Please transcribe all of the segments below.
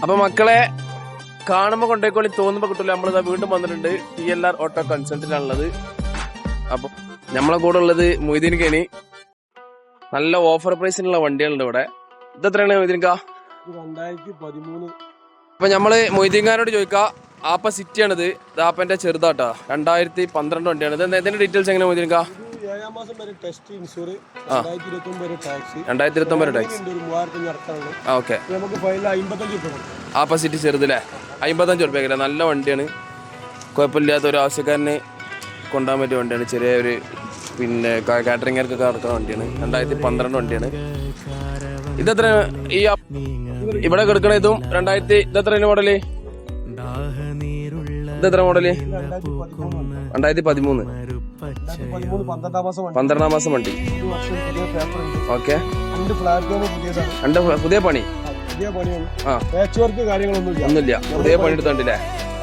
അപ്പൊ മക്കളെ കാണുമ്പോ കൊണ്ടേക്കോളി തോന്നുമ്പോ കിട്ടില്ല. നമ്മളിതാ വീണ്ടും വന്നിട്ടുണ്ട്. TLR ഓട്ടോ കൺസൾട്ടിലാണുള്ളത്. അപ്പൊ നമ്മളെ കൂടെ ഉള്ളത് മൊയ്തീൻ കെനി. നല്ല ഓഫർ പ്രൈസിനുള്ള വണ്ടികളുണ്ട് ഇവിടെ. ഇതെത്രയാണ് മൊയ്തീൻകാ? 2013. അപ്പൊ നമ്മള് മൊയ്തീൻകാരോട് ചോദിക്കാം. ആപ്പ സിറ്റി ആണിത്. ആപ്പന്റെ ചെറുതാട്ടാ. 2012 വണ്ടിയാണ്. ഇത് ഇതിന്റെ ഡീറ്റെയിൽസ് എങ്ങനെ മൊയ്തീൻകാ? 7 മാസം വരെ ടെസ്റ്റ് ഇൻഷൂർ, 2029 വരെ ടാക്സ്, 2029 ടാക്സ്. 3500 അടക്കാനുള്ളത്. ഓക്കെ. നമുക്ക് ഫൈനൽ 55 രൂപ. ആപ്പ സിറ്റി ചെറുതല്ലേ? 55 റുപ്യ. നല്ല വണ്ടിയാണ്. കുഴപ്പമില്ലാത്ത ഒരു ആവശ്യക്കാരന് കൊണ്ടുപോകാൻ പറ്റിയ വണ്ടിയാണ്. ചെറിയ ഒരു പിന്നെ കാറ്ററിംഗർക്കൊക്കെ നടക്കുന്ന വണ്ടിയാണ്. 2012 വണ്ടിയാണ്. ഇതെത്ര ഈ ഇവിടെ കിടക്കണ ഇതും 2000 ഇതെത്ര മോഡല്? ഇതെത്ര മോഡല്? 2013. 12 മാസം വണ്ടി. ഓക്കെ. പുതിയ പണി ഒന്നുമില്ല. പുതിയ പണി എടുത്തോണ്ടില്ലേ?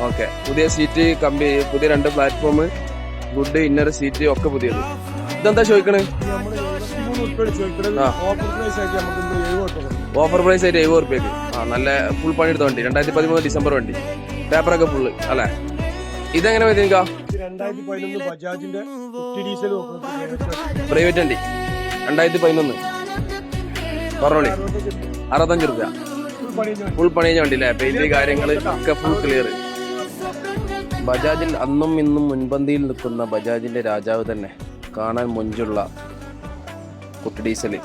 ഓക്കെ. പുതിയ സീറ്റ് കമ്പി, പുതിയ 2 പ്ലാറ്റ്ഫോം, ഗുഡ് ഇന്നർ സീറ്റ് ഒക്കെ പുതിയത്. ഇതെന്താ ചോദിക്കണേ? ഓഫർ പ്രൈസ് ആയിട്ട് 70 റുപ്യക്ക്. നല്ല ഫുൾ പണി എടുത്ത വണ്ടി. 2013 ഡിസംബർ വണ്ടി. പേപ്പറൊക്കെ ഫുള്ള് അല്ലേ? ഇതെങ്ങനെ വരുക? 2011 ബജാജിന്റെ പ്രൈവറ്റ് വണ്ടി. 2011 പറഞ്ഞോളി. 65 റുപ്യ ഫുൾ പണി കഴിഞ്ഞ വണ്ടി അല്ലേ? പെയിന്റ് കാര്യങ്ങൾ ഒക്കെ ഫുൾ ക്ലിയർ. ബജാജിൽ അന്നും ഇന്നും മുൻപന്തിയിൽ നിൽക്കുന്ന ബജാജിന്റെ രാജാവ് തന്നെ. കാണാൻ മൊഞ്ചുള്ള കുട്ടി ഡീസല്.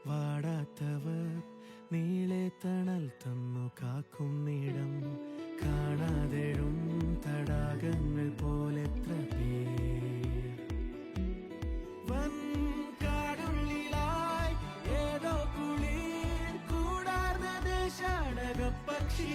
വാടാത്തവർ നീളെ തണൽ തന്നു കാക്കും നീടം കാണാതെഴും തടാകങ്ങൾ പോലെത്ര കാടുള്ളിലായി ഏതോ കുളിർ കൂടാർന്ന ദേശാടക പക്ഷി